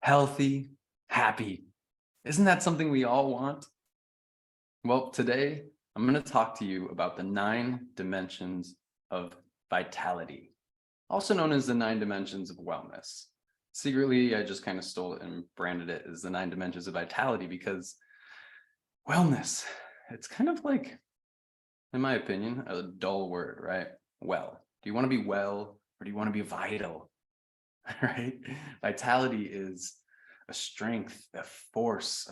healthy, happy. Isn't that something we all want? Well, today I'm going to talk to you about the 9 dimensions of vitality, also known as the 9 dimensions of wellness. Secretly, I just kind of stole it and branded it as the 9 dimensions of vitality because wellness, it's kind of like, in my opinion, a dull word, right? Well, do you want to be well or do you want to be vital? Right? Vitality is a strength, a force,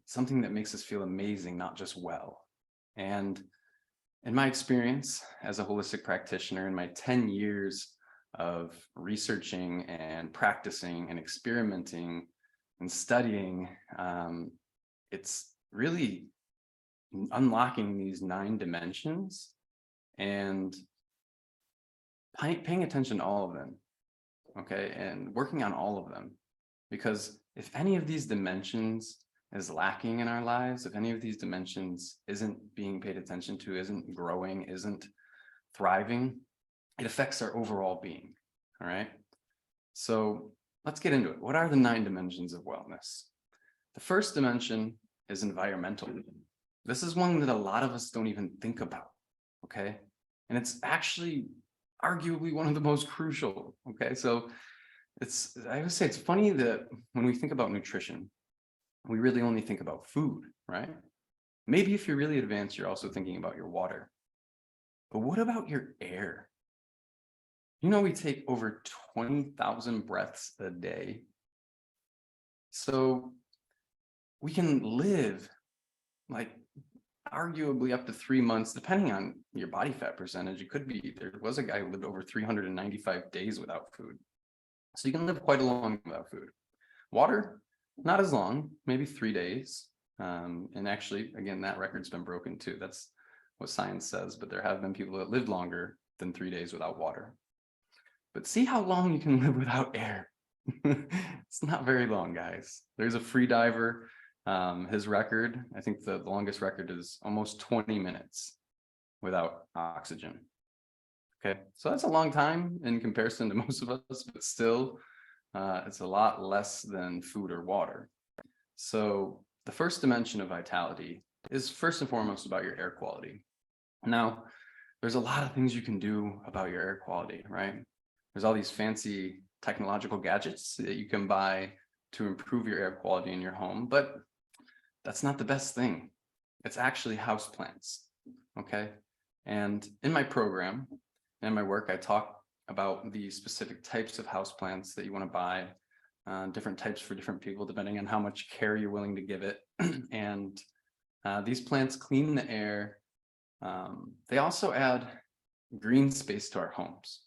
something that makes us feel amazing, not just well. And in my experience as a holistic practitioner, in my 10 years of researching and practicing and experimenting and studying, it's really unlocking these 9 dimensions and paying attention to all of them, okay, and working on all of them. Because if any of these dimensions is lacking in our lives, if any of these dimensions isn't being paid attention to, isn't growing, isn't thriving, it affects our overall being. All right. So let's get into it. What are the 9 dimensions of wellness? The first dimension is environmental. This is one that a lot of us don't even think about. Okay. And it's actually arguably one of the most crucial. Okay. So I would say it's funny that when we think about nutrition, we really only think about food, right? Maybe if you're really advanced, you're also thinking about your water. But what about your air? You know, we take over 20,000 breaths a day. So we can live like arguably up to 3 months, depending on your body fat percentage. It could be, there was a guy who lived over 395 days without food. So you can live quite a long without food. Water, not as long, maybe 3 days. And actually, again, that record's been broken too. That's what science says, but there have been people that lived longer than 3 days without water. But see how long you can live without air. It's not very long, guys. There's a free diver. His record, I think the longest record is almost 20 minutes without oxygen. Okay, so that's a long time in comparison to most of us, but still, it's a lot less than food or water. So the first dimension of vitality is first and foremost about your air quality. Now, there's a lot of things you can do about your air quality, right? There's all these fancy technological gadgets that you can buy to improve your air quality in your home, but that's not the best thing. It's actually houseplants, okay? And in my program and my work, I talk about the specific types of houseplants that you want to buy, different types for different people, depending on how much care you're willing to give it. And these plants clean the air. They also add green space to our homes.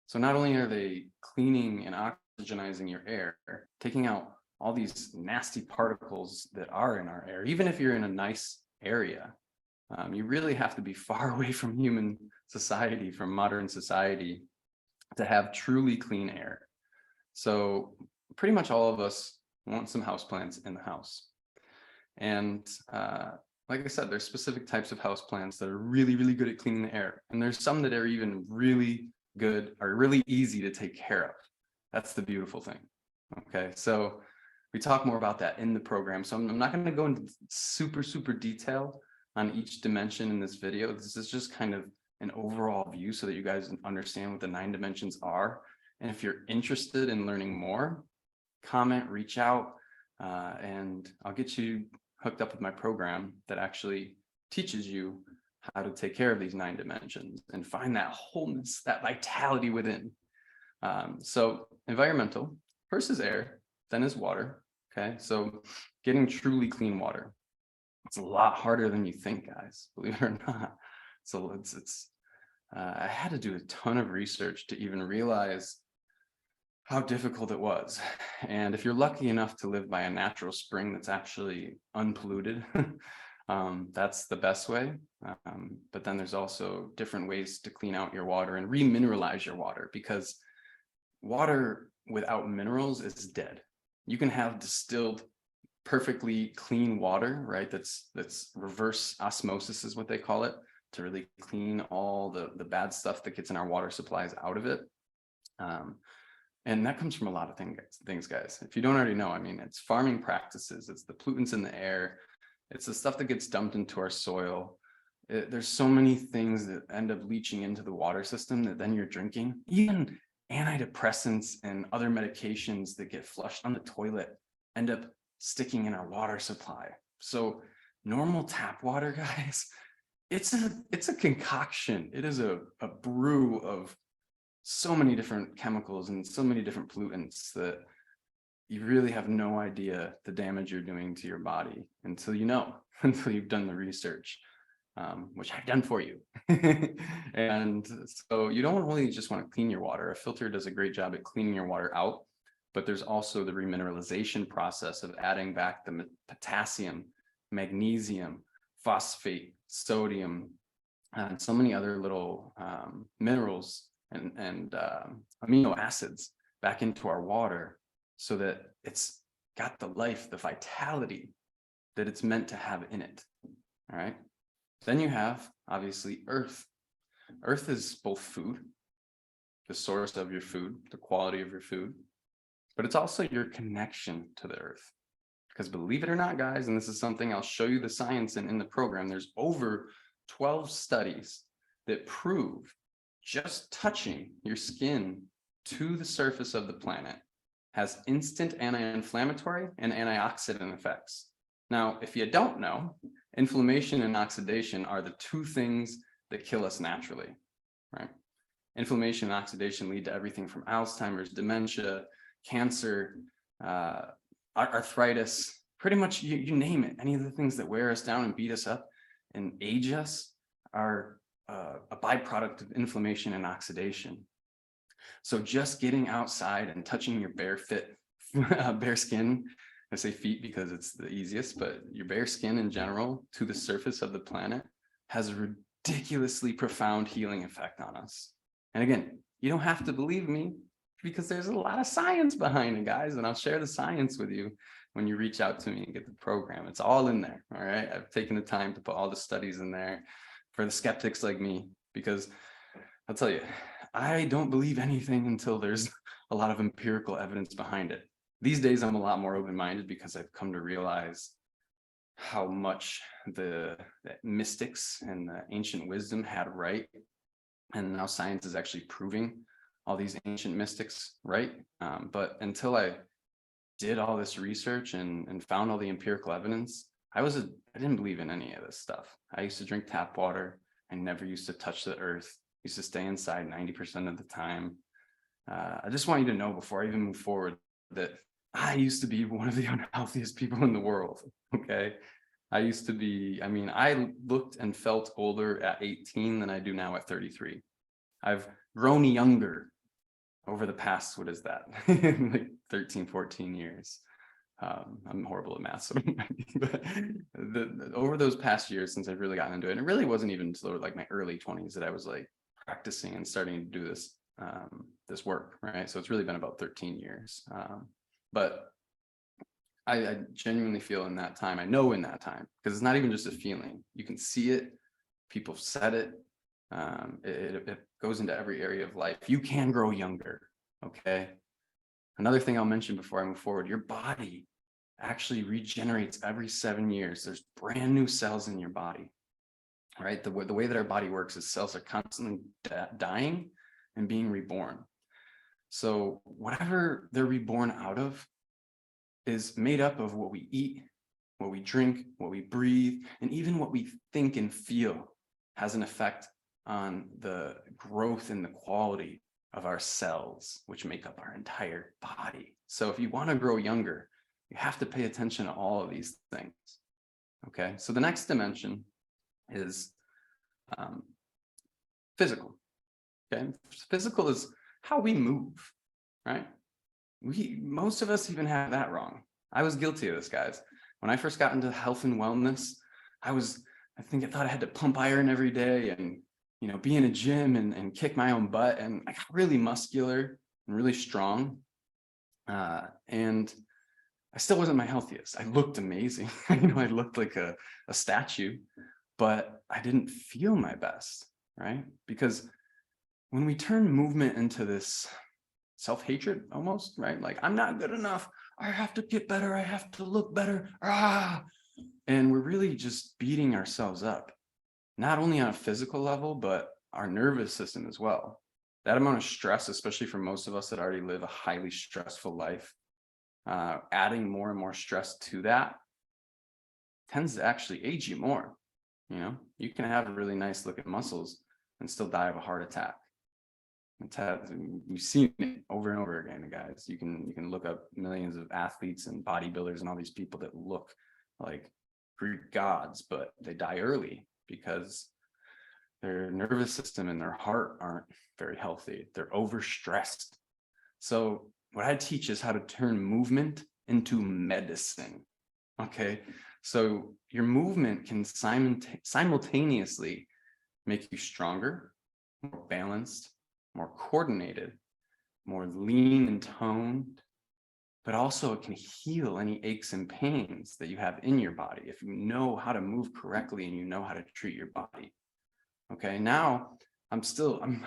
So not only are they cleaning and oxygenizing your air, taking out all these nasty particles that are in our air, even if you're in a nice area, you really have to be far away from human society, from modern society, to have truly clean air. So pretty much all of us want some houseplants in the house. And like I said, there's specific types of houseplants that are really, really good at cleaning the air. And there's some that are even really good, are really easy to take care of. That's the beautiful thing. Okay, so we talk more about that in the program. So I'm not going to go into super detail on each dimension in this video. This is just kind of an overall view so that you guys understand what the 9 dimensions are. And if you're interested in learning more, comment, reach out, and I'll get you hooked up with my program that actually teaches you how to take care of these 9 dimensions and find that wholeness, that vitality within. So environmental, first is air, then is water. Okay, so getting truly clean water. It's a lot harder than you think, guys, believe it or not. So I had to do a ton of research to even realize how difficult it was. And if you're lucky enough to live by a natural spring that's actually unpolluted, that's the best way. But then there's also different ways to clean out your water and remineralize your water, because water without minerals is dead. You can have distilled, perfectly clean water, right? That's reverse osmosis is what they call it, to really clean all the bad stuff that gets in our water supplies out of it. And that comes from a lot of things, guys. If you don't already know, I mean, it's farming practices, it's the pollutants in the air, it's the stuff that gets dumped into our soil. There's so many things that end up leaching into the water system that then you're drinking. Even antidepressants and other medications that get flushed on the toilet end up sticking in our water supply. So normal tap water, guys, it's a concoction. It is a brew of so many different chemicals and so many different pollutants that you really have no idea the damage you're doing to your body until you know, until you've done the research, which I've done for you. And so you don't really just want to clean your water. A filter does a great job at cleaning your water out, but there's also the remineralization process of adding back the potassium, magnesium, phosphate, sodium, and so many other little minerals and amino acids back into our water so that it's got the life, the vitality that it's meant to have in it. All right. Then you have obviously earth. Earth is both food, the source of your food, the quality of your food, but it's also your connection to the earth. Because believe it or not, guys, and this is something I'll show you the science in the program, there's over 12 studies that prove just touching your skin to the surface of the planet has instant anti-inflammatory and antioxidant effects. Now, if you don't know, inflammation and oxidation are the two things that kill us naturally, right? Inflammation and oxidation lead to everything from Alzheimer's, dementia, cancer, arthritis, pretty much you name it. Any of the things that wear us down and beat us up and age us are a byproduct of inflammation and oxidation. So just getting outside and touching your bare skin, I say feet because it's the easiest, but your bare skin in general to the surface of the planet has a ridiculously profound healing effect on us. And again, you don't have to believe me because there's a lot of science behind it, guys, and I'll share the science with you when you reach out to me and get the program. It's all in there, all right? I've taken the time to put all the studies in there for the skeptics like me, because I'll tell you, I don't believe anything until there's a lot of empirical evidence behind it. These days, I'm a lot more open-minded because I've come to realize how much the mystics and the ancient wisdom had right. And now science is actually proving all these ancient mystics right. But until I did all this research and found all the empirical evidence, I didn't believe in any of this stuff. I used to drink tap water. I never used to touch the earth. I used to stay inside 90% of the time. I just want you to know before I even move forward that I used to be one of the unhealthiest people in the world. Okay. I used to be, I mean, I looked and felt older at 18 than I do now at 33. I've grown younger over the past, what is that? Like 13, 14 years. I'm horrible at math, so but over those past years since I've really gotten into it, and it really wasn't even until like my early 20s that I was like practicing and starting to do this this work, right? So it's really been about 13 years. But I genuinely feel in that time, I know in that time, because it's not even just a feeling. You can see it. People have said it. It goes into every area of life. You can grow younger, okay? Another thing I'll mention before I move forward, your body actually regenerates every 7 years. There's brand new cells in your body, right? The way that our body works is cells are constantly dying and being reborn. So whatever they're reborn out of is made up of what we eat, what we drink, what we breathe, and even what we think and feel has an effect on the growth and the quality of our cells, which make up our entire body. So if you want to grow younger, you have to pay attention to all of these things. Okay, so the next dimension is physical. Okay, physical is how we move, right? Most of us even have that wrong. I was guilty of this, guys. When I first got into health and wellness, I thought I had to pump iron every day and, you know, be in a gym and kick my own butt. And I got really muscular and really strong. And I still wasn't my healthiest. I looked amazing. I looked like a statue, but I didn't feel my best, right? Because when we turn movement into this self-hatred almost, right? Like, I'm not good enough. I have to get better. I have to look better. Ah. And we're really just beating ourselves up, not only on a physical level, but our nervous system as well. That amount of stress, especially for most of us that already live a highly stressful life, adding more and more stress to that tends to actually age you more. You can have really nice looking muscles and still die of a heart attack. We've seen it over and over again, guys. You can look up millions of athletes and bodybuilders and all these people that look like Greek gods, but they die early because their nervous system and their heart aren't very healthy. They're overstressed. So what I teach is how to turn movement into medicine. Okay. So your movement can simultaneously make you stronger, more balanced, more coordinated, more lean and toned, but also it can heal any aches and pains that you have in your body if you know how to move correctly and you know how to treat your body. Okay, now I'm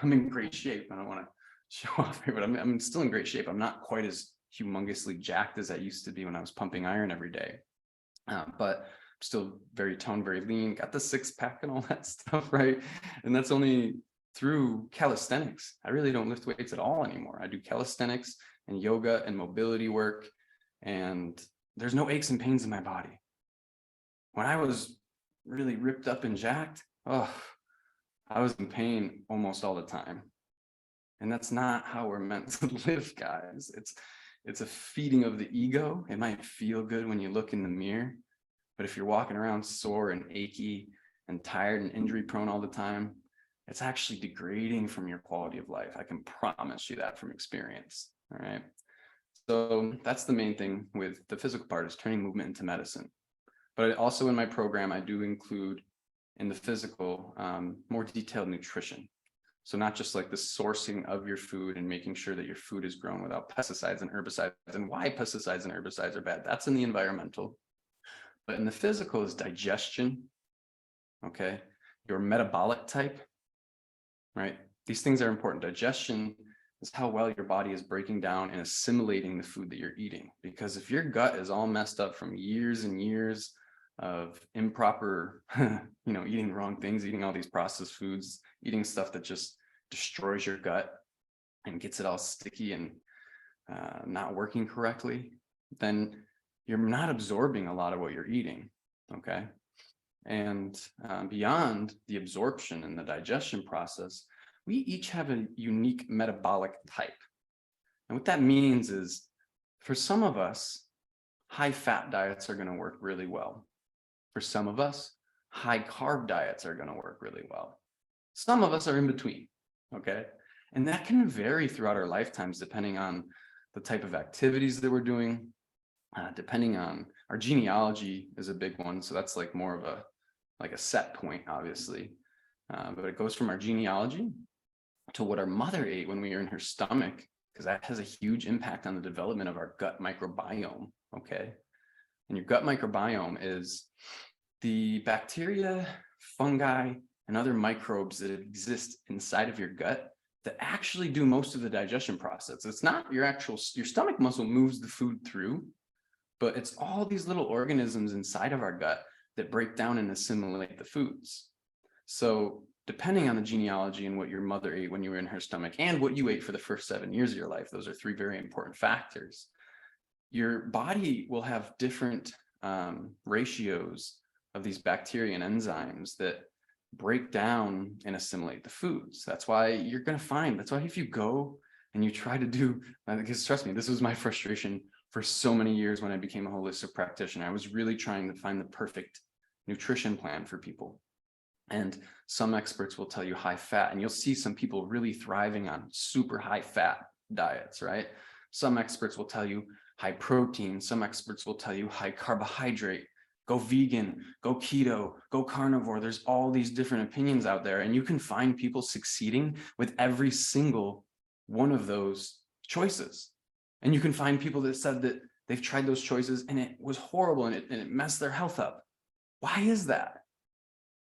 in great shape. I don't want to show off here, but I'm still in great shape. I'm not quite as humongously jacked as I used to be when I was pumping iron every day. But I'm still very toned, very lean, got the 6-pack and all that stuff, right? And that's only through calisthenics. I really don't lift weights at all anymore. I do calisthenics and yoga and mobility work, and there's no aches and pains in my body. When I was really ripped up and jacked, I was in pain almost all the time. And that's not how we're meant to live, guys. It's a feeding of the ego. It might feel good when you look in the mirror, but if you're walking around sore and achy and tired and injury prone all the time, it's actually degrading from your quality of life. I can promise you that from experience. All right. So that's the main thing with the physical part, is turning movement into medicine. But also in my program, I do include in the physical, more detailed nutrition. So not just like the sourcing of your food and making sure that your food is grown without pesticides and herbicides, and why pesticides and herbicides are bad. That's in the environmental. But in the physical is digestion, okay? Your metabolic type, right? These things are important. Digestion is how well your body is breaking down and assimilating the food that you're eating. Because if your gut is all messed up from years and years of improper, eating the wrong things, eating all these processed foods, eating stuff that just destroys your gut and gets it all sticky and not working correctly, then you're not absorbing a lot of what you're eating, okay? And beyond the absorption and the digestion process, we each have a unique metabolic type. And what that means is, for some of us, high fat diets are going to work really well. For some of us, high carb diets are going to work really well. Some of us are in between, okay? And that can vary throughout our lifetimes depending on the type of activities that we're doing, depending on our genealogy is a big one. So that's like more of a set point, obviously. But it goes from our genealogy to what our mother ate when we were in her stomach, because that has a huge impact on the development of our gut microbiome, okay? And your gut microbiome is the bacteria, fungi, and other microbes that exist inside of your gut that actually do most of the digestion process. It's not your stomach muscle moves the food through, but it's all these little organisms inside of our gut that break down and assimilate the foods. So depending on the genealogy and what your mother ate when you were in her stomach and what you ate for the first 7 years of your life, those are 3 very important factors. Your body will have different ratios of these bacteria and enzymes that break down and assimilate the foods. That's why if you go and you try to do, because trust me, this was my frustration for so many years when I became a holistic practitioner. I was really trying to find the perfect nutrition plan for people. And some experts will tell you high fat, and you'll see some people really thriving on super high fat diets, right? Some experts will tell you high protein. Some experts will tell you high carbohydrate, go vegan, go keto, go carnivore. There's all these different opinions out there, and you can find people succeeding with every single one of those choices. And you can find people that said that they've tried those choices and it was horrible and it messed their health up. Why is that?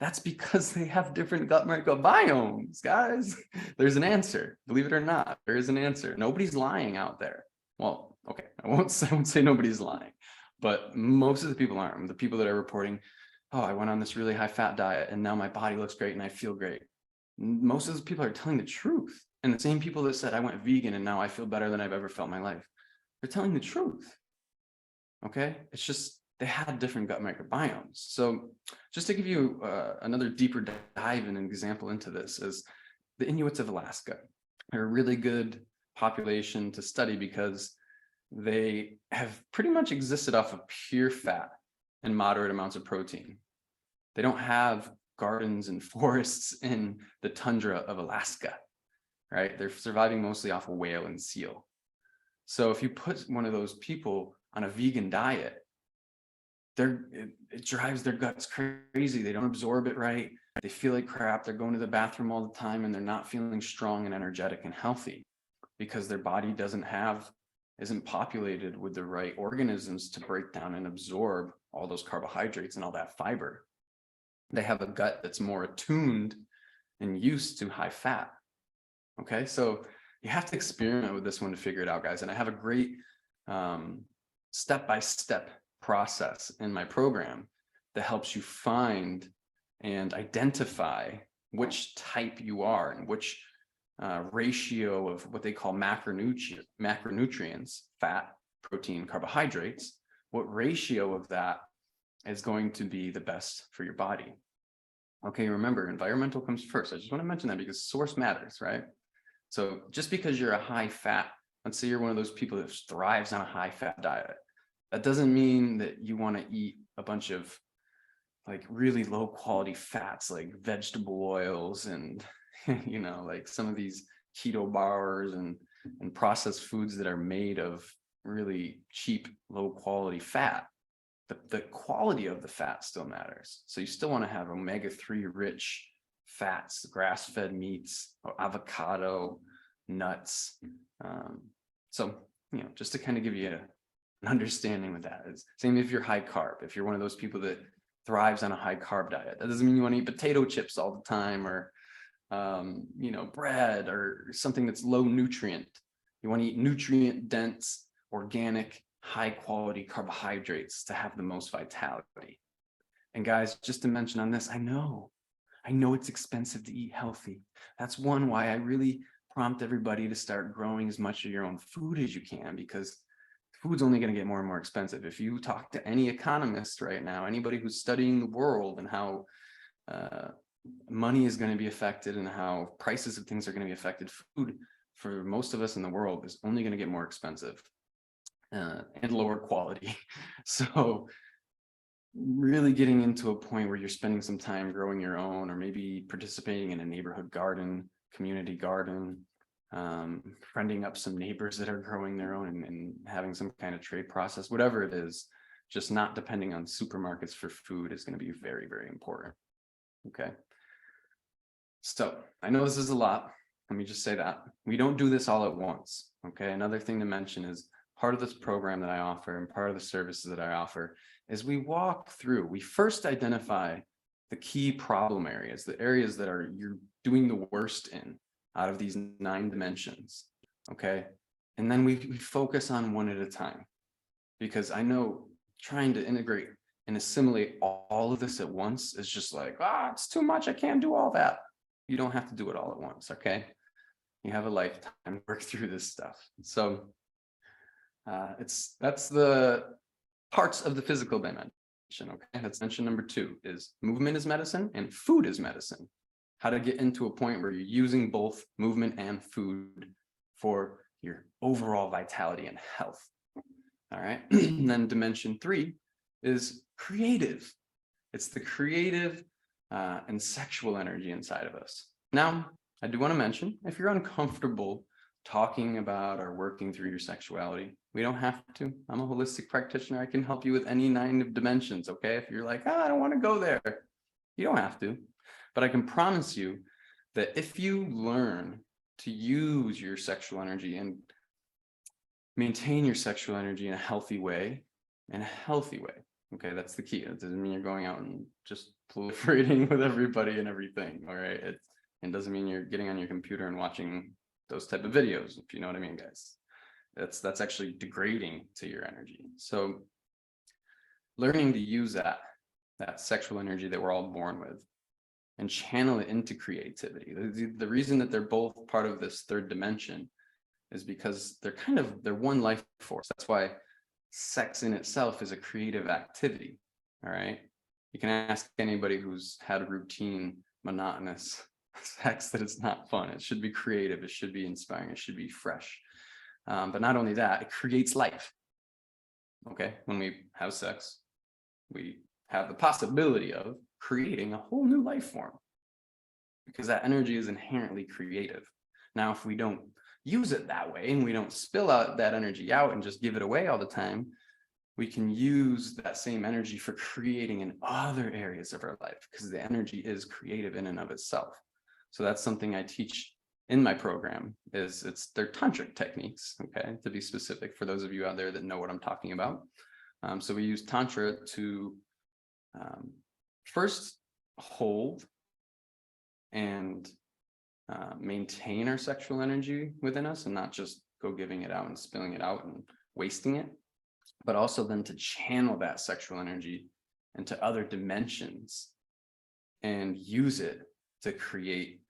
That's because they have different gut microbiomes, guys. There's an answer. Believe it or not, there is an answer. Nobody's lying out there. Well, okay, I won't say nobody's lying, but most of the people aren't. The people that are reporting, oh, I went on this really high fat diet and now my body looks great and I feel great. Most of those people are telling the truth. And the same people that said, I went vegan and now I feel better than I've ever felt in my life, they're telling the truth. Okay, it's just they had different gut microbiomes. So just to give you another deeper dive and an example into this is the Inuits of Alaska. They're a really good population to study because they have pretty much existed off of pure fat and moderate amounts of protein. They don't have gardens and forests in the tundra of Alaska, right? They're surviving mostly off of whale and seal. So if you put one of those people on a vegan diet, it drives their guts crazy. They don't absorb it right. They feel like crap. They're going to the bathroom all the time and they're not feeling strong and energetic and healthy because their body isn't populated with the right organisms to break down and absorb all those carbohydrates and all that fiber. They have a gut that's more attuned and used to high fat. Okay, so you have to experiment with this one to figure it out, guys. And I have a great step-by-step process in my program that helps you find and identify which type you are and which ratio of what they call macronutrients, fat, protein, carbohydrates, what ratio of that is going to be the best for your body. Okay, remember, environmental comes first. I just want to mention that because source matters, right? So just because you're a high fat, let's say you're one of those people that thrives on a high fat diet, that doesn't mean that you want to eat a bunch of like really low quality fats like vegetable oils and like some of these keto bars and processed foods that are made of really cheap, low quality fat. The quality of the fat still matters. So you still want to have omega-3 rich fats, grass-fed meats, avocado, nuts. So, just to kind of give you an understanding with that. Is same if you're high carb. If you're one of those people that thrives on a high carb diet, that doesn't mean you want to eat potato chips all the time or, bread or something that's low nutrient. You want to eat nutrient dense, organic, high quality carbohydrates to have the most vitality. And guys, just to mention on this, I know it's expensive to eat healthy. That's one why I really prompt everybody to start growing as much of your own food as you can, because food's only going to get more and more expensive. If you talk to any economist right now, anybody who's studying the world and how money is going to be affected and how prices of things are going to be affected, food for most of us in the world is only going to get more expensive and lower quality. So really getting into a point where you're spending some time growing your own, or maybe participating in a neighborhood garden, community garden, friending up some neighbors that are growing their own and having some kind of trade process, whatever it is, just not depending on supermarkets for food is going to be very, very important. Okay. So I know this is a lot. Let me just say that we don't do this all at once. Okay. Another thing to mention is part of this program that I offer and part of the services that I offer is we first identify the key problem areas, the areas that you're doing the worst in out of these 9 dimensions. Okay. And then we focus on one at a time, because I know trying to integrate and assimilate all of this at once is just like, it's too much. I can't do all that. You don't have to do it all at once. Okay. You have a lifetime to work through this stuff. So that's the parts of the physical dimension. Okay, that's dimension number 2 is movement is medicine and food is medicine. How to get into a point where you're using both movement and food for your overall vitality and health. All right. And then dimension 3 is creative. It's the creative and sexual energy inside of us. Now, I do want to mention, if you're uncomfortable talking about or working through your sexuality, we don't have to. I'm a holistic practitioner. I can help you with any 9 dimensions. Okay. If you're like, I don't want to go there, you don't have to. But I can promise you that if you learn to use your sexual energy and maintain your sexual energy in a healthy way, Okay, that's the key. It doesn't mean you're going out and just proliferating with everybody and everything. All right. It doesn't mean you're getting on your computer and watching those type of videos, if you know what I mean, guys. That's actually degrading to your energy. So learning to use that sexual energy that we're all born with and channel it into creativity. The reason that they're both part of this third dimension is because they're one life force. That's why sex in itself is a creative activity. All right. You can ask anybody who's had a routine, monotonous sex that it's not fun. It should be creative. It should be inspiring. It should be fresh. But not only that, it creates life. Okay. When we have sex, we have the possibility of creating a whole new life form because that energy is inherently creative. Now, if we don't use it that way and we don't spill out that energy out and just give it away all the time, we can use that same energy for creating in other areas of our life because the energy is creative in and of itself. So that's something I teach in my program. They're tantric techniques, okay, to be specific for those of you out there that know what I'm talking about. So we use tantra to first hold and maintain our sexual energy within us and not just go giving it out and spilling it out and wasting it, but also then to channel that sexual energy into other dimensions and use it to create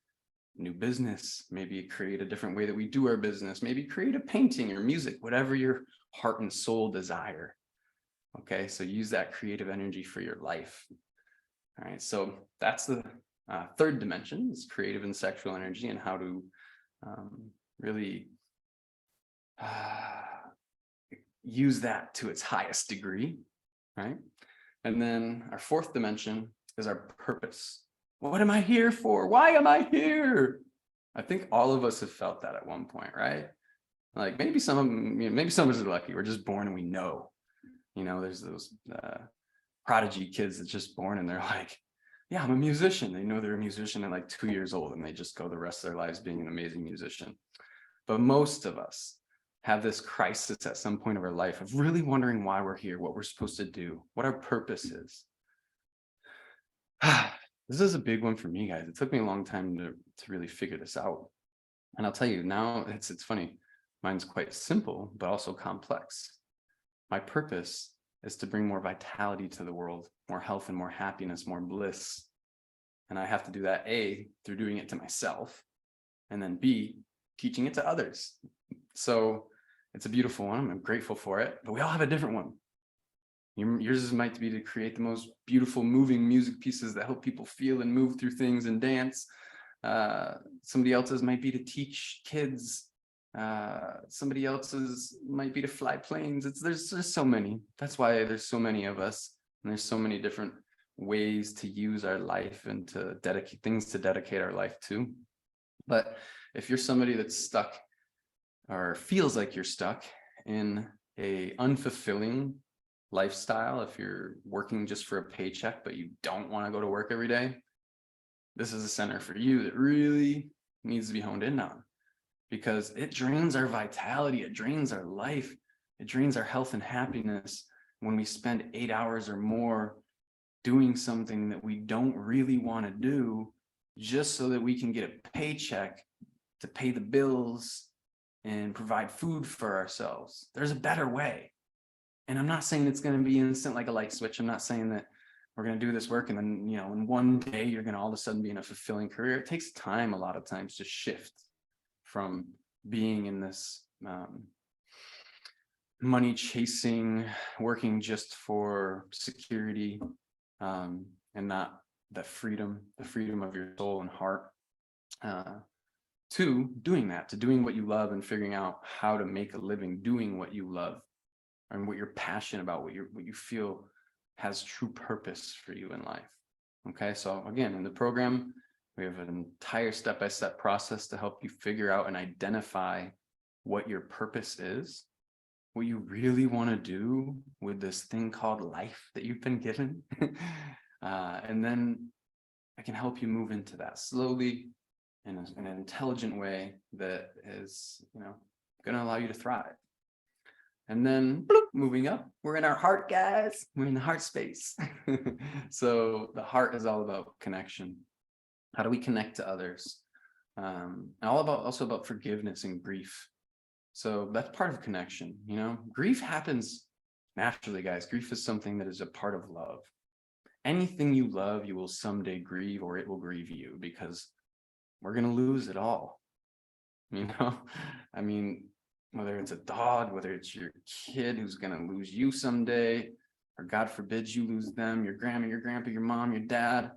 new business, maybe create a different way that we do our business, maybe create a painting or music, whatever your heart and soul desire. Okay, so use that creative energy for your life. All right, so that's the third dimension, is creative and sexual energy and how to really use that to its highest degree, right? And then our fourth dimension is our purpose. What am I here for? Why am I here? I think all of us have felt that at one point, right? Like maybe some of us are lucky. We're just born and we know. There's those prodigy kids that's just born and they're like, yeah, I'm a musician. They know they're a musician at like 2 years old and they just go the rest of their lives being an amazing musician. But most of us have this crisis at some point of our life of really wondering why we're here, what we're supposed to do, what our purpose is. This is a big one for me, guys. It took me a long time to really figure this out. And I'll tell you now, it's funny. Mine's quite simple, but also complex. My purpose is to bring more vitality to the world, more health and more happiness, more bliss. And I have to do that, A, through doing it to myself, and then B, teaching it to others. So it's a beautiful one. I'm grateful for it, but we all have a different one. Yours might be to create the most beautiful, moving music pieces that help people feel and move through things and dance. Somebody else's might be to teach kids. Somebody else's might be to fly planes. There's so many. That's why there's so many of us, and there's so many different ways to use our life and to dedicate our life to. But if you're somebody that's stuck or feels like you're stuck in a unfulfilling lifestyle, if you're working just for a paycheck but you don't want to go to work every day, this is a center for you that really needs to be honed in on, because it drains our vitality, it drains our life, it drains our health and happiness when we spend 8 hours or more doing something that we don't really want to do just so that we can get a paycheck to pay the bills and provide food for ourselves. There's a better way. And I'm not saying it's going to be instant like a light switch. I'm not saying that we're going to do this work and then, in one day you're going to all of a sudden be in a fulfilling career. It takes time a lot of times to shift from being in this money chasing, working just for security, and not the freedom of your soul and heart, to doing what you love and figuring out how to make a living doing what you love and what you're passionate about, what you feel has true purpose for you in life. Okay, so again, in the program, we have an entire step-by-step process to help you figure out and identify what your purpose is, what you really want to do with this thing called life that you've been given. And then I can help you move into that slowly in an intelligent way that is, going to allow you to thrive. And then bloop, moving up, we're in our heart, guys. We're in the heart space. So the heart is all about connection. How do we connect to others? And also about forgiveness and grief. So that's part of connection. Grief happens naturally, guys. Grief is something that is a part of love. Anything you love, you will someday grieve, or it will grieve you, because we're going to lose it all. I mean, whether it's a dog, whether it's your kid who's going to lose you someday, or God forbid you lose them, your grandma, your grandpa, your mom, your dad.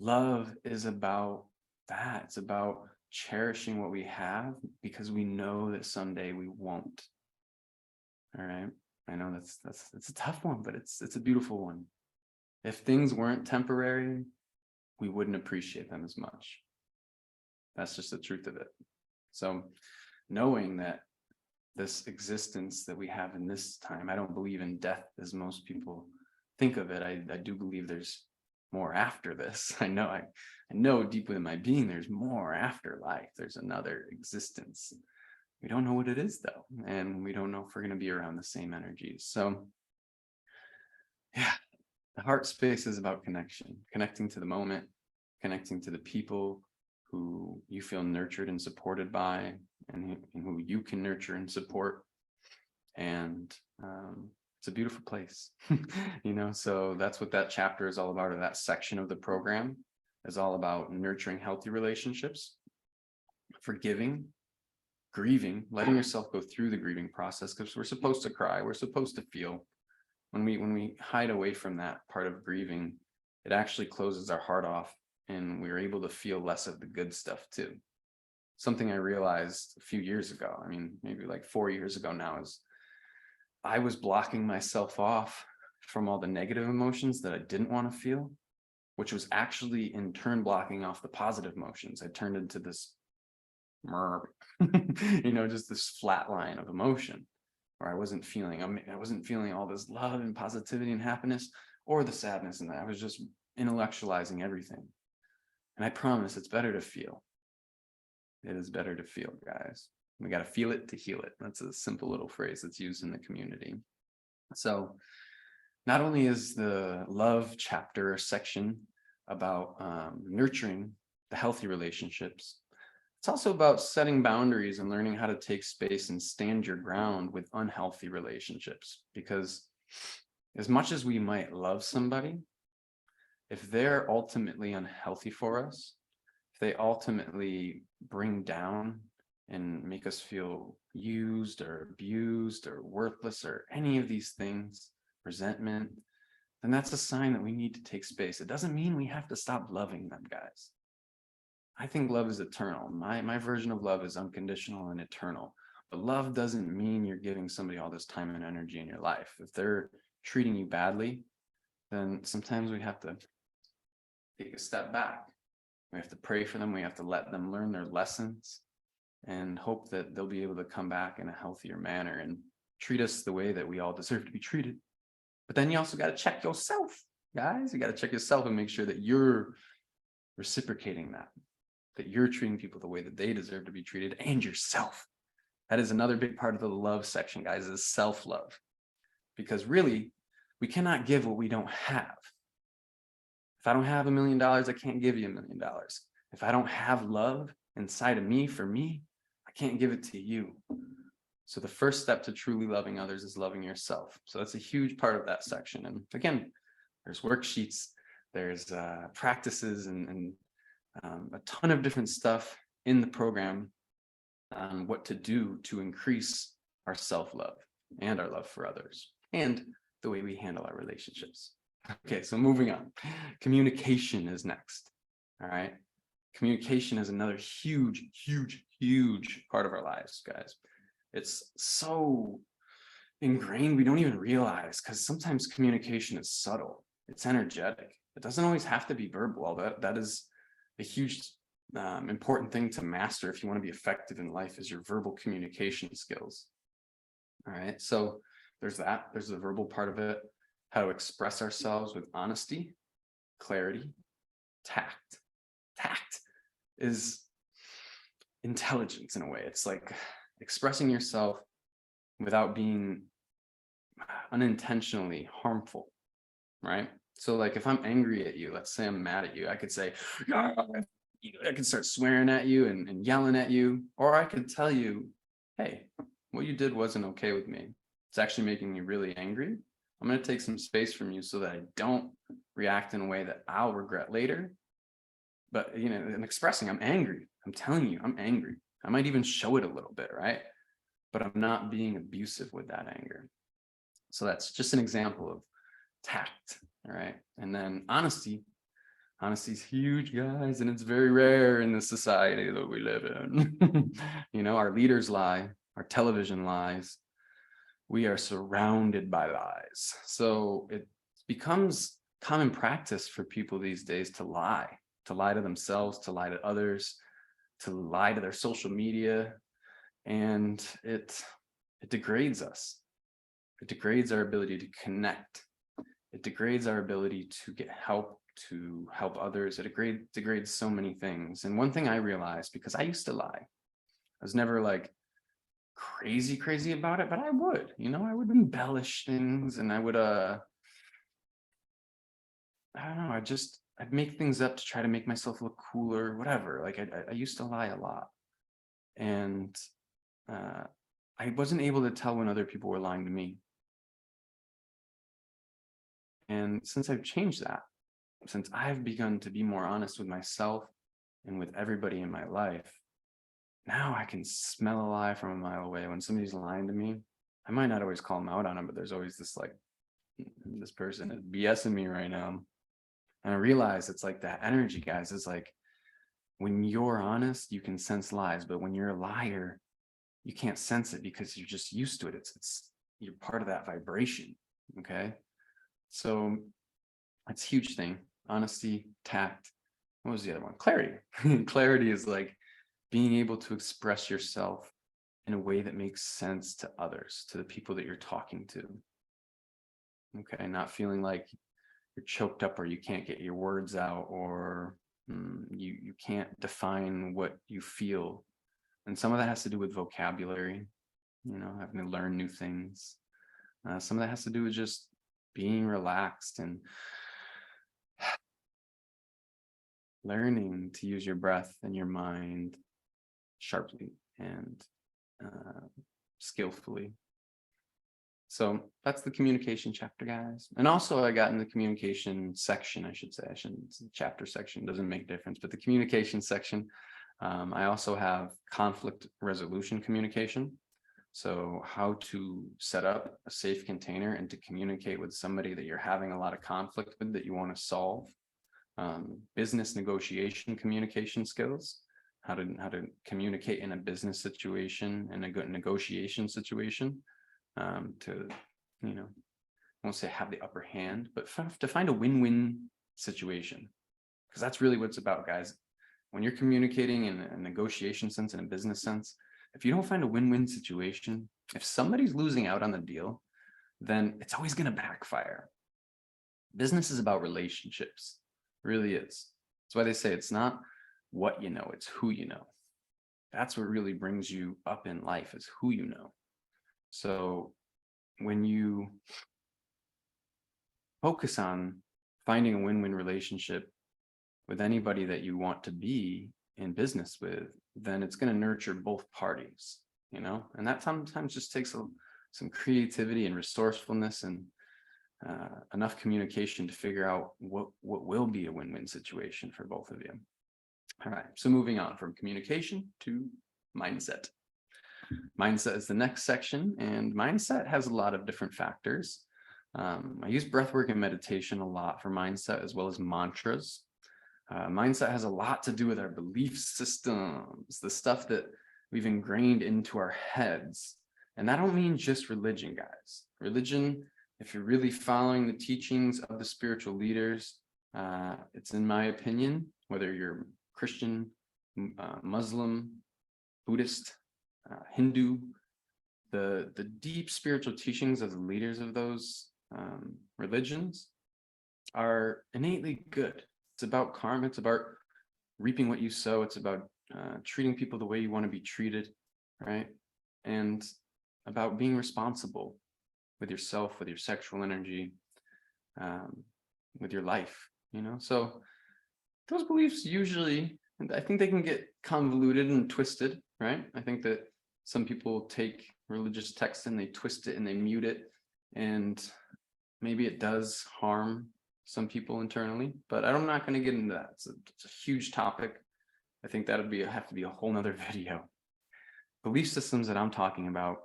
Love is about that. It's about cherishing what we have, because we know that someday we won't. All right. I know it's a tough one, but it's a beautiful one. If things weren't temporary, we wouldn't appreciate them as much. That's just the truth of it. So knowing that this existence that we have in this time, I don't believe in death as most people think of it. I do believe there's more after this. I know deep within my being, there's more after life. There's another existence. We don't know what it is though. And we don't know if we're going to be around the same energies. So yeah, the heart space is about connection, connecting to the moment, connecting to the people who you feel nurtured and supported by, and who you can nurture and support. And it's a beautiful place. So that's what that chapter is all about, or that section of the program is all about: nurturing healthy relationships, forgiving, grieving, letting yourself go through the grieving process, because we're supposed to cry, we're supposed to feel. When we hide away from that part of grieving, it actually closes our heart off, and we're able to feel less of the good stuff too. Something I realized a few years ago, maybe like 4 years ago now, is I was blocking myself off from all the negative emotions that I didn't want to feel, which was actually in turn blocking off the positive emotions. I turned into this just this flat line of emotion, where I wasn't feeling all this love and positivity and happiness, or the sadness, and I was just intellectualizing everything. And I promise it's better to feel. It is better to feel, guys. We got to feel it to heal it. That's a simple little phrase that's used in the community. So not only is the love chapter or section about nurturing the healthy relationships, it's also about setting boundaries and learning how to take space and stand your ground with unhealthy relationships. Because as much as we might love somebody, if they're ultimately unhealthy for us, if they ultimately bring down and make us feel used or abused or worthless or any of these things, resentment, then that's a sign that we need to take space. It doesn't mean we have to stop loving them, guys. I think love is eternal. My version of love is unconditional and eternal. But love doesn't mean you're giving somebody all this time and energy in your life. If they're treating you badly, then sometimes we have to take a step back. We have to pray for them. We have to let them learn their lessons and hope that they'll be able to come back in a healthier manner and treat us the way that we all deserve to be treated. But then you also got to check yourself, guys. You got to check yourself and make sure that you're reciprocating that you're treating people the way that they deserve to be treated, and yourself. That is another big part of the love section, guys, is self-love. Because really, we cannot give what we don't have. If I don't have $1 million, I can't give you $1 million. If I don't have love inside of me for me, I can't give it to you. So the first step to truly loving others is loving yourself. So that's a huge part of that section. And again, there's worksheets, there's practices, and a ton of different stuff in the program on what to do to increase our self-love and our love for others, and the way we handle our relationships. Okay, so moving on. Communication is next. All right. Communication is another huge, huge, huge part of our lives, guys. It's so ingrained we don't even realize, because sometimes communication is subtle. It's energetic. It doesn't always have to be verbal. That is a huge important thing to master if you want to be effective in life, is your verbal communication skills. All right, so there's the verbal part of it, how to express ourselves with honesty, clarity, tact. Tact is intelligence in a way. It's like expressing yourself without being unintentionally harmful, right? So like if I'm angry at you, let's say I'm mad at you, I could say, "Ah," I could start swearing at you and yelling at you, or I could tell you, hey, what you did wasn't okay with me. It's actually making me really angry. I'm going to take some space from you so that I don't react in a way that I'll regret later. But, you know, I'm expressing I'm angry. I'm telling you, I'm angry. I might even show it a little bit, right? But I'm not being abusive with that anger. So that's just an example of tact. All right. And then honesty. Honesty is huge, guys, and it's very rare in the society that we live in. You know, our leaders lie, our television lies. We are surrounded by lies. So it becomes common practice for people these days to lie to themselves, to lie to others, to lie to their social media. And it degrades us. It degrades our ability to connect. It degrades our ability to get help, to help others. It degrades so many things. And one thing I realized, because I used to lie, I was never like crazy about it, but I would, you know, I would embellish things, and I would I don't know, I'd make things up to try to make myself look cooler, whatever. Like I used to lie a lot. And I wasn't able to tell when other people were lying to me. And since I've changed that, since I've begun to be more honest with myself and with everybody in my life, now I can smell a lie from a mile away. When somebody's lying to me, I might not always call them out on it, but there's always this like, this person is BSing me right now. And I realize it's like that energy, guys. It's like when you're honest, you can sense lies, but when you're a liar, you can't sense it because you're just used to it. It's you're part of that vibration. Okay. So that's a huge thing. Honesty, tact. What was the other one? Clarity. Clarity is like being able to express yourself in a way that makes sense to others, to the people that you're talking to. Okay. Not feeling like you're choked up or you can't get your words out, or you can't define what you feel. And some of that has to do with vocabulary, you know, having to learn new things. Some of that has to do with just being relaxed and learning to use your breath and your mind sharply and skillfully. So that's the communication chapter, guys. And also I got in the communication section, I should say. I shouldn't, chapter section doesn't make a difference, but the communication section, I also have conflict resolution communication. So how to set up a safe container and to communicate with somebody that you're having a lot of conflict with, that you want to solve. Business negotiation communication skills, how to communicate in a business situation, in a good negotiation situation, to, you know, I won't say have the upper hand, but to find a win-win situation, because that's really what it's about, guys. When you're communicating in a negotiation sense, in a business sense, if you don't find a win-win situation, if somebody's losing out on the deal, then it's always going to backfire. Business is about relationships. It really is. That's why they say it's not what you know, it's who you know. That's what really brings you up in life, is who you know. So when you focus on finding a win-win relationship with anybody that you want to be in business with, then it's going to nurture both parties, you know, and that sometimes just takes some creativity and resourcefulness and enough communication to figure out what will be a win-win situation for both of you. All right, so moving on from communication to mindset. Mindset is the next section, and mindset has a lot of different factors. I use breathwork and meditation a lot for mindset, as well as mantras. Mindset has a lot to do with our belief systems, the stuff that we've ingrained into our heads. And I don't mean just religion, guys. Religion, if you're really following the teachings of the spiritual leaders, it's, in my opinion, whether you're Christian, Muslim, Buddhist, Hindu, the deep spiritual teachings of the leaders of those religions are innately good. It's about karma. It's about reaping what you sow. It's about treating people the way you want to be treated, right? And about being responsible with yourself, with your sexual energy, with your life, So those beliefs usually, I think they can get convoluted and twisted, right? I think that some people take religious text and they twist it and they mute it, and maybe it does harm some people internally, but I'm not going to get into that. It's a huge topic. I think that would have to be a whole nother video. Belief systems that I'm talking about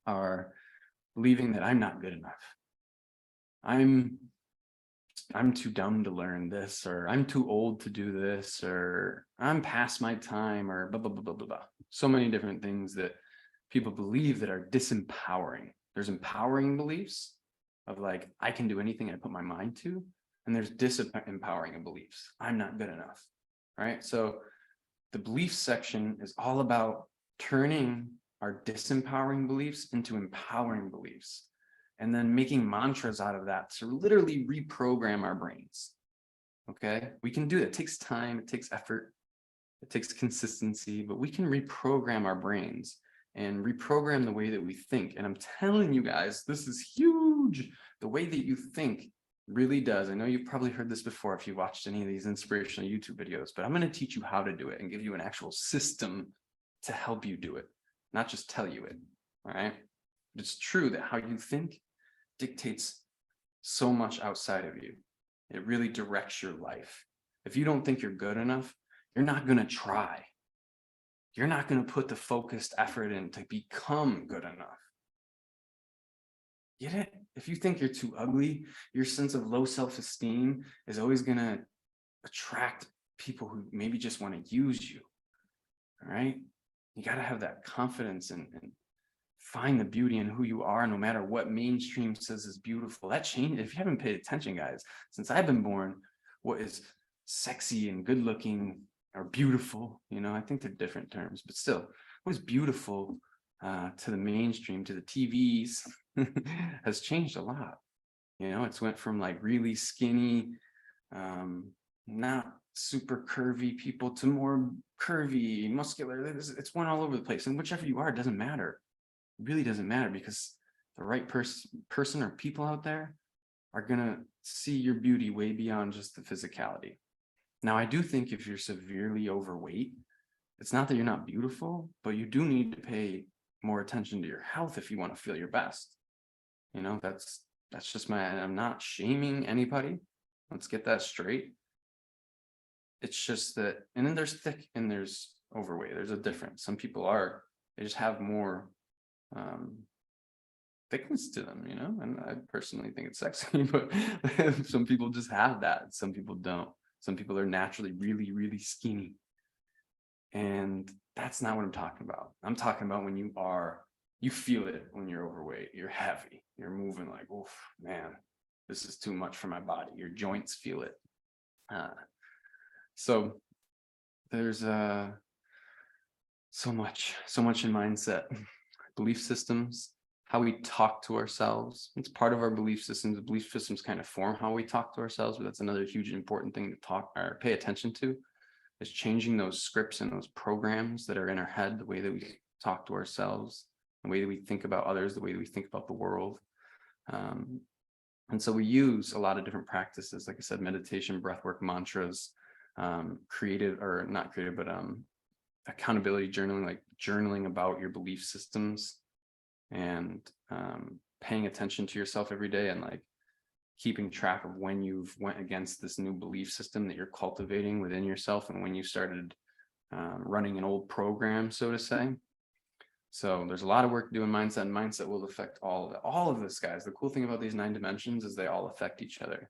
are believing that I'm not good enough. I'm too dumb to learn this, or I'm too old to do this, or I'm past my time, or blah, blah, blah, blah, blah, blah. So many different things that people believe that are disempowering. There's empowering beliefs of like, I can do anything I put my mind to. And there's disempowering beliefs. I'm not good enough, right? So the belief section is all about turning our disempowering beliefs into empowering beliefs, and then making mantras out of that to literally reprogram our brains. Okay, we can do that. It takes time, it takes effort, it takes consistency, but we can reprogram our brains and reprogram the way that we think. And I'm telling you guys, this is huge. The way that you think really does. I know you've probably heard this before if you watched any of these inspirational YouTube videos, but I'm going to teach you how to do it and give you an actual system to help you do it, not just tell you it. All right. It's true that how you think dictates so much outside of you. It really directs your life. If you don't think you're good enough, you're not going to try. You're not going to put the focused effort in to become good enough. Get it? If you think you're too ugly, your sense of low self-esteem is always going to attract people who maybe just want to use you. All right? You got to have that confidence and find the beauty in who you are, no matter what mainstream says is beautiful. That changed. If you haven't paid attention, guys, since I've been born, what is sexy and good looking or beautiful, I think they're different terms, but still, what is beautiful to the mainstream, to the TVs, has changed a lot. It's went from like really skinny, not super curvy people to more curvy, muscular. It's went all over the place. And whichever you are, it doesn't matter. It really doesn't matter, because the right person or people out there are going to see your beauty way beyond just the physicality. Now, I do think if you're severely overweight, it's not that you're not beautiful, but you do need to pay more attention to your health if you want to feel your best. That's just I'm not shaming anybody. Let's get that straight. It's just that, and then there's thick and there's overweight. There's a difference. Some people they just have more thickness to them, and I personally think it's sexy, but some people just have that. Some people don't. Some people are naturally really, really skinny. And that's not what I'm talking about. I'm talking about when you feel it when you're overweight, you're heavy, you're moving like, oh man, this is too much for my body. Your joints feel it. So there's so much in mindset, belief systems, how we talk to ourselves. It's part of our belief systems. The belief systems kind of form how we talk to ourselves, but that's another huge important thing to talk or pay attention to, is changing those scripts and those programs that are in our head, the way that we talk to ourselves, the way that we think about others, the way that we think about the world. And so we use a lot of different practices, like I said, meditation, breathwork, mantras, accountability journaling, like journaling about your belief systems, and paying attention to yourself every day, and like keeping track of when you've went against this new belief system that you're cultivating within yourself, and when you started running an old program, so to say. So there's a lot of work to do in mindset, and mindset will affect all of this, guys. The cool thing about these 9 dimensions is they all affect each other.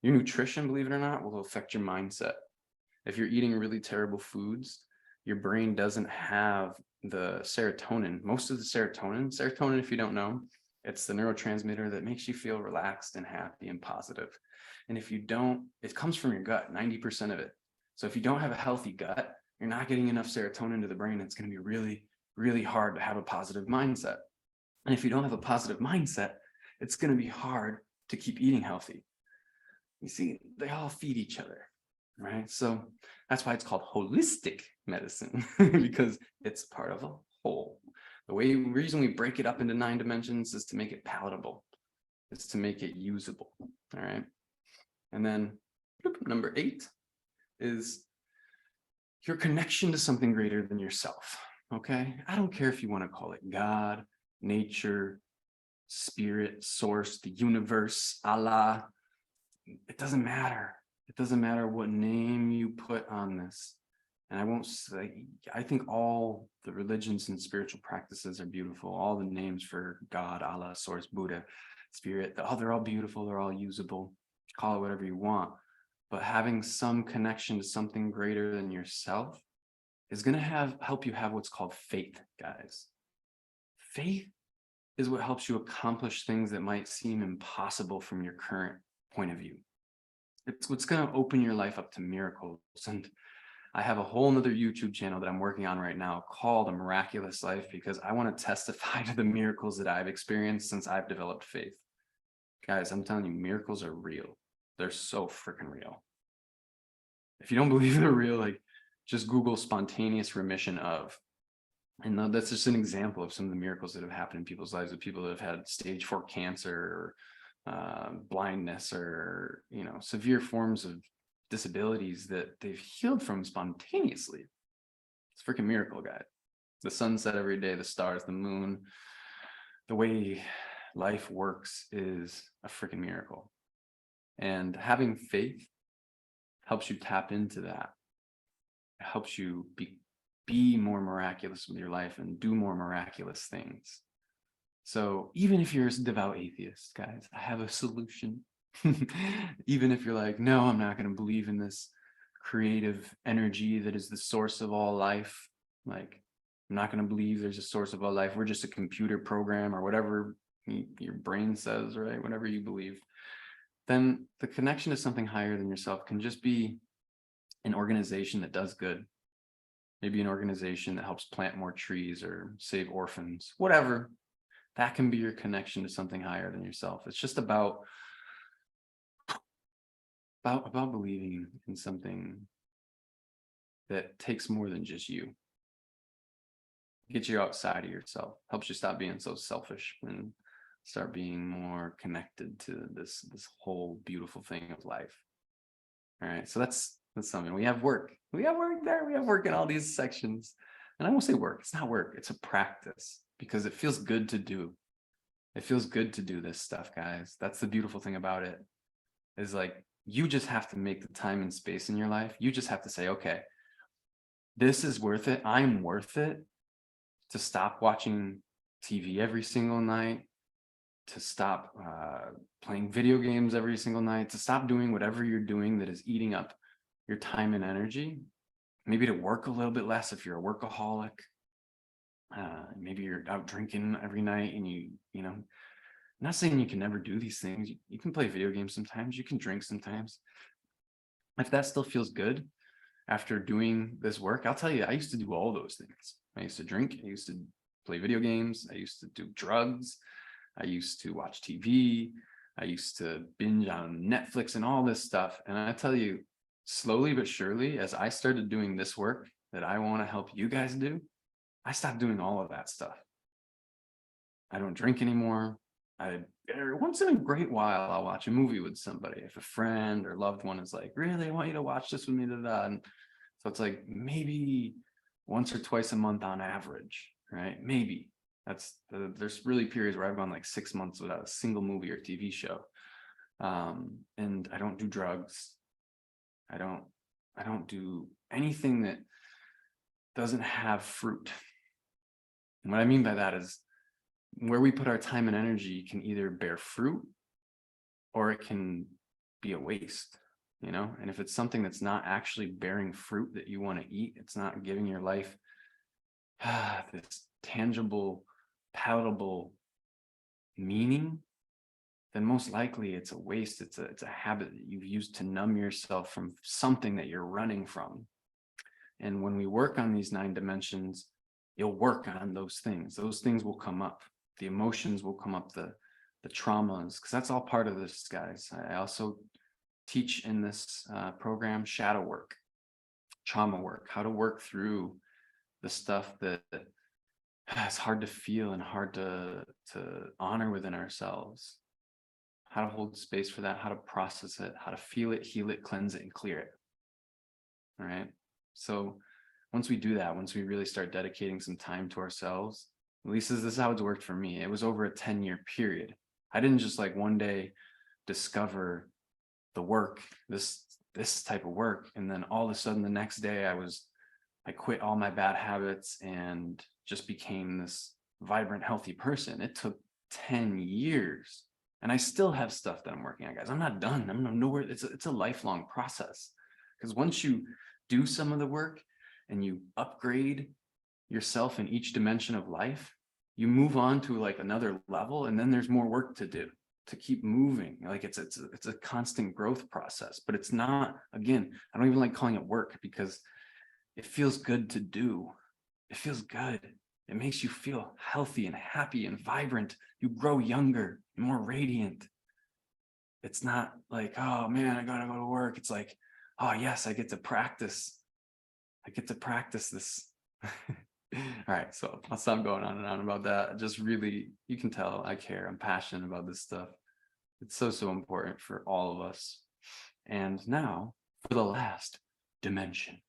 Your nutrition, believe it or not, will affect your mindset. If you're eating really terrible foods, your brain doesn't have the serotonin. Most of the serotonin, if you don't know, it's the neurotransmitter that makes you feel relaxed and happy and positive. And if you don't, it comes from your gut, 90% of it. So if you don't have a healthy gut, you're not getting enough serotonin to the brain. It's going to be really, really hard to have a positive mindset. And if you don't have a positive mindset, it's going to be hard to keep eating healthy. You see, they all feed each other, right? So that's why it's called holistic medicine, because it's part of a whole. The reason we break it up into 9 dimensions is to make it palatable. is to make it usable. All right. And then number 8 is your connection to something greater than yourself. Okay. I don't care if you want to call it God, nature, spirit, source, the universe, Allah. It doesn't matter. It doesn't matter what name you put on this. And I won't say, I think all the religions and spiritual practices are beautiful. All the names for God, Allah, source, Buddha, spirit, they're all beautiful. They're all usable. Call it whatever you want. But having some connection to something greater than yourself is going to help you have what's called faith, guys. Faith is what helps you accomplish things that might seem impossible from your current point of view. It's what's going to open your life up to miracles. And I have a whole nother YouTube channel that I'm working on right now called A Miraculous Life, because I want to testify to the miracles that I've experienced since I've developed faith. Guys, I'm telling you, miracles are real. They're so freaking real. If you don't believe they're real, like, just Google spontaneous remission of. And that's just an example of some of the miracles that have happened in people's lives, with people that have had stage 4 cancer, or blindness, or, severe forms of disabilities that they've healed from spontaneously. It's a freaking miracle, guys. The sunset every day, the stars, the moon, the way life works is a freaking miracle. And having faith helps you tap into that. It helps you be more miraculous with your life and do more miraculous things. So even if you're a devout atheist, guys, I have a solution. Even if you're like, no, I'm not going to believe in this creative energy that is the source of all life. Like, I'm not going to believe there's a source of all life. We're just a computer program, or whatever your brain says, right? Whatever you believe. Then the connection to something higher than yourself can just be an organization that does good. Maybe an organization that helps plant more trees or save orphans, whatever. That can be your connection to something higher than yourself. It's just about believing in something that takes more than just you. Gets you outside of yourself, helps you stop being so selfish and start being more connected to this whole beautiful thing of life. All right, so that's something. We have work there. We have work in all these sections. And I won't say work. It's not work. It's a practice, because it feels good to do. It feels good to do this stuff, guys. That's the beautiful thing about it, is like, you just have to make the time and space in your life. You just have to say, okay, this is worth it. I'm worth it to stop watching TV every single night, to stop playing video games every single night, to stop doing whatever you're doing that is eating up your time and energy. Maybe to work a little bit less if you're a workaholic. Maybe you're out drinking every night, and I'm not saying you can never do these things. You can play video games sometimes, you can drink sometimes. If that still feels good after doing this work, I'll tell you, I used to do all those things. I used to drink, I used to play video games, I used to do drugs, I used to watch TV, I used to binge on Netflix and all this stuff. And I tell you, slowly but surely, as I started doing this work that I want to help you guys do, I stopped doing all of that stuff. I don't drink anymore. Once in a great while, I'll watch a movie with somebody. If a friend or loved one is like, really, I want you to watch this with me. And so it's like maybe once or twice a month on average, right? Maybe. There's really periods where I've gone like 6 months without a single movie or TV show. And I don't do drugs. I don't do anything that doesn't have fruit. And what I mean by that is, where we put our time and energy can either bear fruit or it can be a waste, and if it's something that's not actually bearing fruit that you want to eat, it's not giving your life this tangible, palatable meaning, then most likely it's a waste. It's a habit that you've used to numb yourself from something that you're running from. And when we work on these 9 dimensions, you'll work on those things. Those things will come up. The emotions will come up, the traumas, because that's all part of this, guys. I also teach in this program shadow work, trauma work, how to work through the stuff that is hard to feel and hard to honor within ourselves. how to hold space for that, how to process it, how to feel it, heal it, cleanse it, and clear it. All right. So once we do that, once we really start dedicating some time to ourselves, at least this is how it's worked for me. It was over a 10-year period. I didn't just like one day discover the work, this type of work, and then all of a sudden the next day I quit all my bad habits and just became this vibrant, healthy person. It took 10 years. And I still have stuff that I'm working on, guys. I'm not done. I'm nowhere. It's a lifelong process. Because once you do some of the work and you upgrade yourself in each dimension of life, you move on to like another level, and then there's more work to do to keep moving. Like it's a constant growth process, but it's not, again, I don't even like calling it work because it feels good to do. It feels good. It makes you feel healthy and happy and vibrant. You grow younger, more radiant. It's not like, oh man, I gotta go to work. It's like, oh yes, I get to practice. I get to practice this. All right, so I'll stop going on and on about that. Just really, you can tell I care. I'm passionate about this stuff. It's so important for all of us. And now for the last dimension.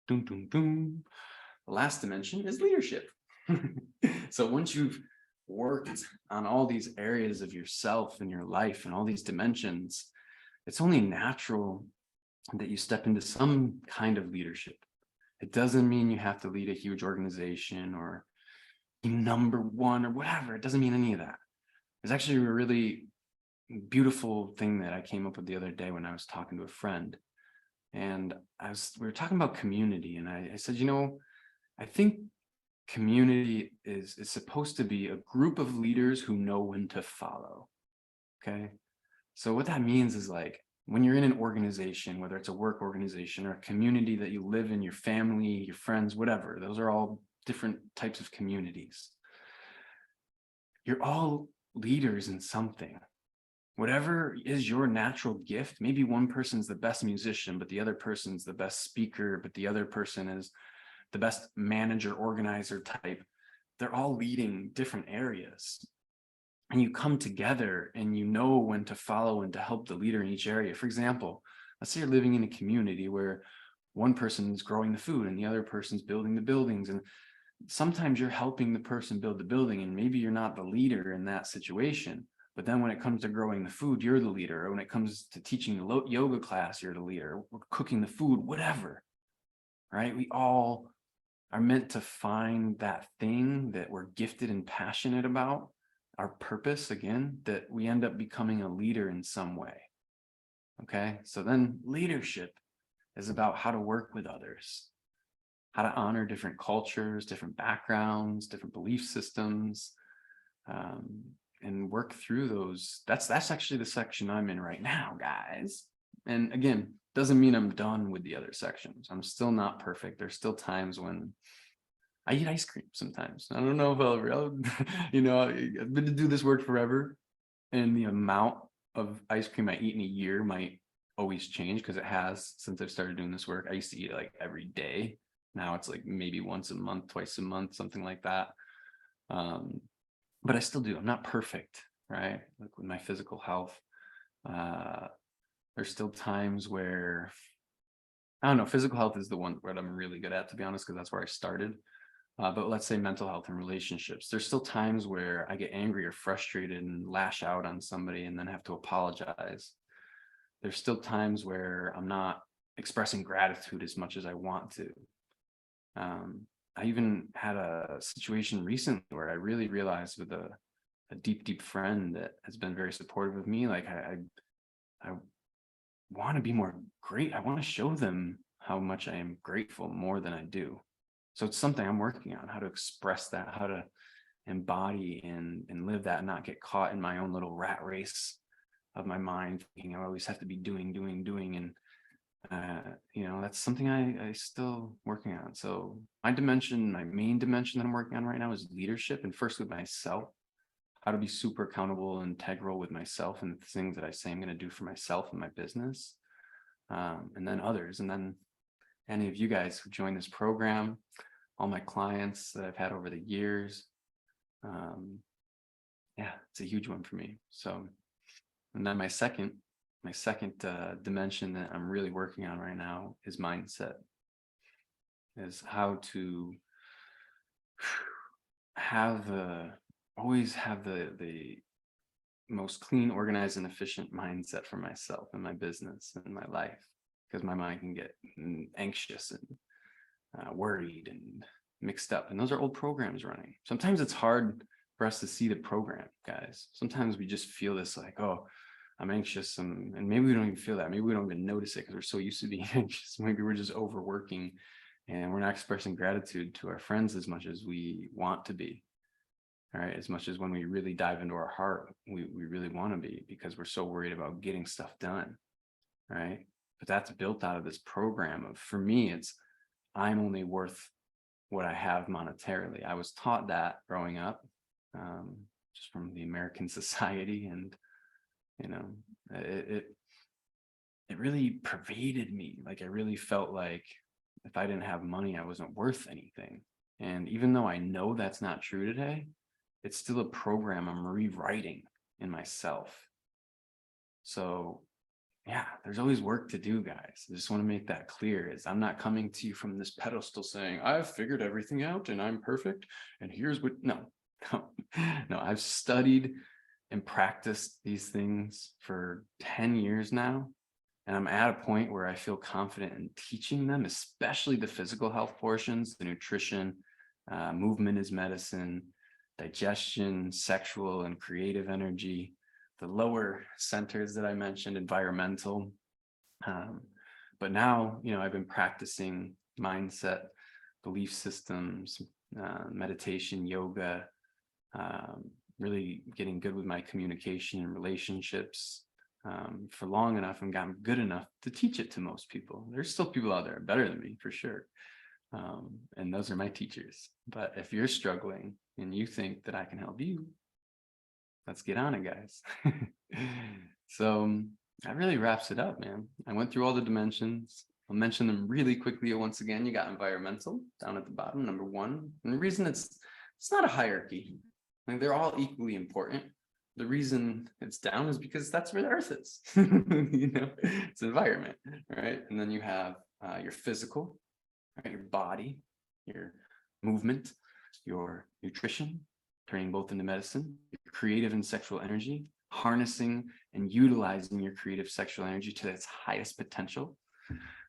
Doom, doom, doom. The last dimension is leadership. So once you've worked on all these areas of yourself and your life and all these dimensions, it's only natural that you step into some kind of leadership. It doesn't mean you have to lead a huge organization or be number one or whatever. It doesn't mean any of that. There's actually a really beautiful thing that I came up with the other day when I was talking to a friend. And we were talking about community. And I said, I think community is supposed to be a group of leaders who know when to follow. Okay. So what that means is like, when you're in an organization, whether it's a work organization or a community that you live in, your family, your friends, whatever, those are all different types of communities. You're all leaders in something. Whatever is your natural gift, maybe one person's the best musician, but the other person's the best speaker, but the other person is the best manager, organizer type. They're all leading different areas. And you come together and you know when to follow and to help the leader in each area. For example, let's say you're living in a community where one person's growing the food and the other person's building the buildings. And sometimes you're helping the person build the building, and maybe you're not the leader in that situation. But then when it comes to growing the food, you're the leader. Or when it comes to teaching the yoga class, you're the leader. Or cooking the food, whatever, right? We all are meant to find that thing that we're gifted and passionate about, our purpose, again, that we end up becoming a leader in some way. Okay, so then leadership is about how to work with others, how to honor different cultures, different backgrounds, different belief systems, and work through those. That's actually the section I'm in right now, guys. And again, doesn't mean I'm done with the other sections. I'm still not perfect. There's still times when I eat ice cream sometimes. I don't know if I'll ever, I've been to do this work forever, and the amount of ice cream I eat in a year might always change, because it has since I've started doing this work. I used to eat it like every day. Now it's like maybe once a month, twice a month, something like that. But I still do. I'm not perfect, right? Like with my physical health, there's still times where, I don't know, physical health is the one where I'm really good at, to be honest, because that's where I started. But let's say mental health and relationships. There's still times where I get angry or frustrated and lash out on somebody and then have to apologize. There's still times where I'm not expressing gratitude as much as I want to. I even had a situation recently where I really realized with a deep friend that has been very supportive of me, like I want to be more great. I want to show them how much I am grateful more than I do. So it's something I'm working on, how to express that, how to embody and live that, and not get caught in my own little rat race of my mind, thinking I always have to be doing. And, that's something I still working on. So my main dimension that I'm working on right now is leadership. And first with myself, how to be super accountable and integral with myself and the things that I say I'm going to do for myself and my business, and then others. And then any of you guys who join this program, all my clients that I've had over the years. It's a huge one for me. So And then my second dimension that I'm really working on right now is mindset, is how to always have the most clean, organized, and efficient mindset for myself and my business and my life, because my mind can get anxious and worried and mixed up. And those are old programs running. Sometimes it's hard for us to see the program, guys. Sometimes we just feel this like, oh, I'm anxious, and maybe we don't even feel that. Maybe we don't even notice it because we're so used to being anxious. Maybe we're just overworking and we're not expressing gratitude to our friends as much as we want to be. All right, as much as when we really dive into our heart, we really want to be, because we're so worried about getting stuff done. Right. But that's built out of this program of, for me, it's I'm only worth what I have monetarily. I was taught that growing up, just from the American society, and it really pervaded me. Like, I really felt like if I didn't have money, I wasn't worth anything. And even though I know that's not true today, it's still a program I'm rewriting in myself. So yeah, there's always work to do, guys. I just want to make that clear, is I'm not coming to you from this pedestal saying, I've figured everything out and I'm perfect. And here's what, no, I've studied and practiced these things for 10 years now. And I'm at a point where I feel confident in teaching them, especially the physical health portions, the nutrition, movement is medicine, digestion, sexual and creative energy, the lower centers that I mentioned, environmental. But now, I've been practicing mindset, belief systems, meditation, yoga, really getting good with my communication and relationships for long enough, and gotten good enough to teach it to most people. There's still people out there better than me, for sure. And those are my teachers. But if you're struggling and you think that I can help you, let's get on it, guys. So that really wraps it up, man. I went through all the dimensions. I'll mention them really quickly once again. You got environmental down at the bottom, number 1. And the reason it's not a hierarchy. Like, they're all equally important. The reason it's down is because that's where the earth is. It's environment, right? And then you have your physical, right? Your body, your movement, your nutrition, turning both into medicine, your creative and sexual energy, harnessing and utilizing your creative sexual energy to its highest potential.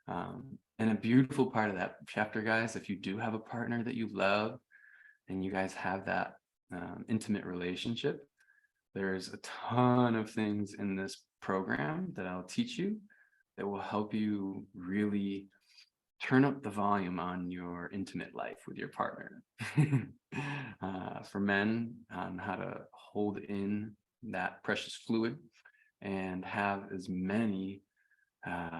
And a beautiful part of that chapter, guys, if you do have a partner that you love and you guys have that intimate relationship, there's a ton of things in this program that I'll teach you that will help you really turn up the volume on your intimate life with your partner. For men, on how to hold in that precious fluid and have as many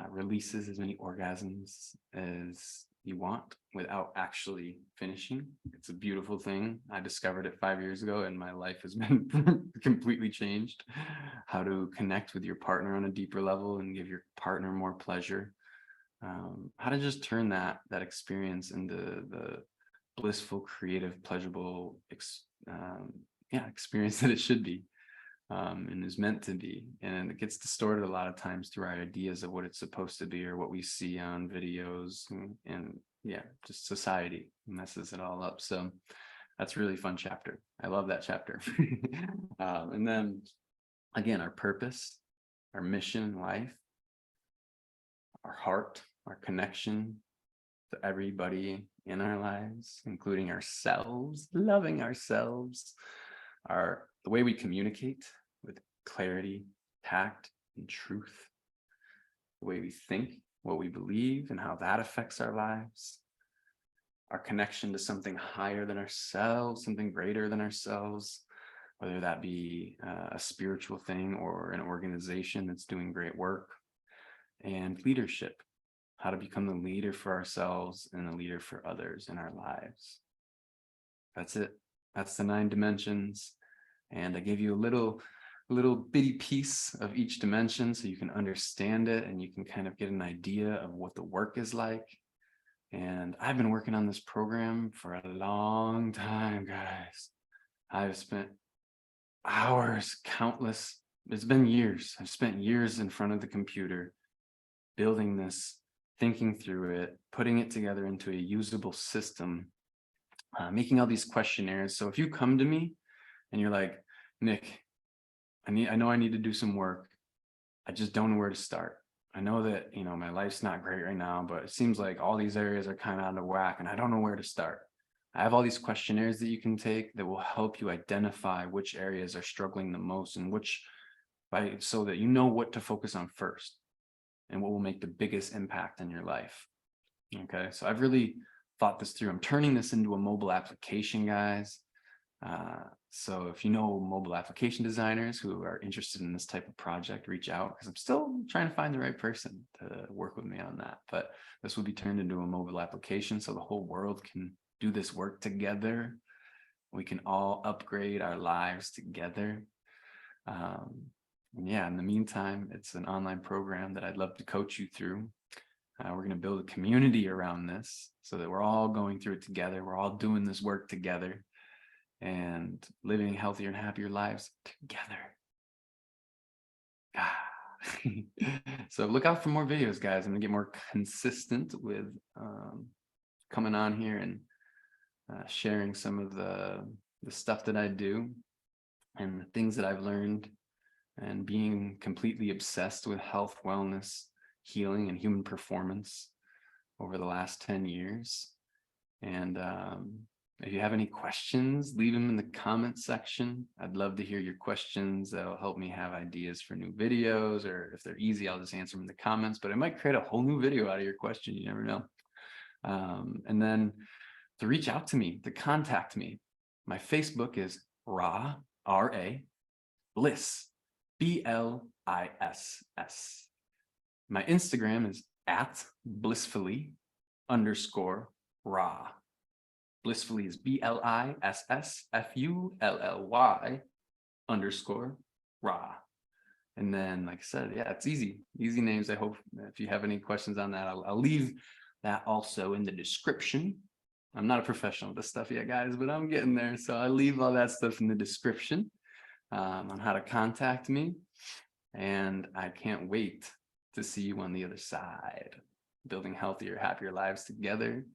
releases, as many orgasms as you want without actually finishing. It's a beautiful thing. I discovered it 5 years ago, and my life has been completely changed. How to connect with your partner on a deeper level and give your partner more pleasure. How to just turn that experience into the blissful, creative, pleasurable experience that it should be, and is meant to be. And it gets distorted a lot of times through our ideas of what it's supposed to be, or what we see on videos, and just society messes it all up. So that's a really fun chapter. I love that chapter. And then again, our purpose, our mission in life, our heart, our connection to everybody in our lives, including ourselves, loving ourselves, the way we communicate with clarity, tact, and truth, the way we think, what we believe, and how that affects our lives, our connection to something higher than ourselves, something greater than ourselves, whether that be a spiritual thing or an organization that's doing great work, and leadership, how to become the leader for ourselves and a leader for others in our lives. That's it. That's the 9 dimensions. And I gave you a little bitty piece of each dimension so you can understand it and you can kind of get an idea of what the work is like. And I've been working on this program for a long time, guys. I've spent hours, countless it's been years. I've spent years in front of the computer building this, thinking through it, putting it together into a usable system, making all these questionnaires. So if you come to me and you're like, Nick, I know I need to do some work. I just don't know where to start. I know that, my life's not great right now, but it seems like all these areas are kind of out of whack and I don't know where to start. I have all these questionnaires that you can take that will help you identify which areas are struggling the most and so that you know what to focus on first and what will make the biggest impact in your life. Okay, so I've really thought this through. I'm turning this into a mobile application, guys. So if you know mobile application designers who are interested in this type of project, reach out, because I'm still trying to find the right person to work with me on that. But this will be turned into a mobile application so the whole world can do this work together. We can all upgrade our lives together. Yeah, in the meantime, it's an online program that I'd love to coach you through. We're going to build a community around this so that we're all going through it together. We're all doing this work together and living healthier and happier lives together. So look out for more videos, guys. I'm gonna get more consistent with coming on here and sharing some of the stuff that I do and the things that I've learned, and being completely obsessed with health, wellness, healing, and human performance over the last 10 years. And if you have any questions, leave them in the comment section. I'd love to hear your questions. That'll help me have ideas for new videos, or if they're easy, I'll just answer them in the comments, but I might create a whole new video out of your question. You never know. And then to reach out to me, to contact me, my Facebook is Ra, R-A, Bliss, B-L-I-S-S. My Instagram is @blissfully_Ra. Blissfully is BLISSFULLY_Ra. And then, like I said, yeah, it's easy names. I hope if you have any questions on that, I'll leave that also in the description. I'm not a professional with this stuff yet, guys, but I'm getting there. So I leave all that stuff in the description on how to contact me. And I can't wait to see you on the other side, building healthier, happier lives together,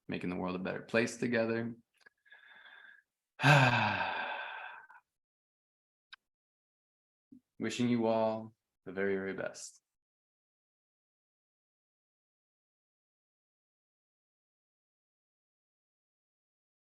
making the world a better place together. Wishing you all the very, very best.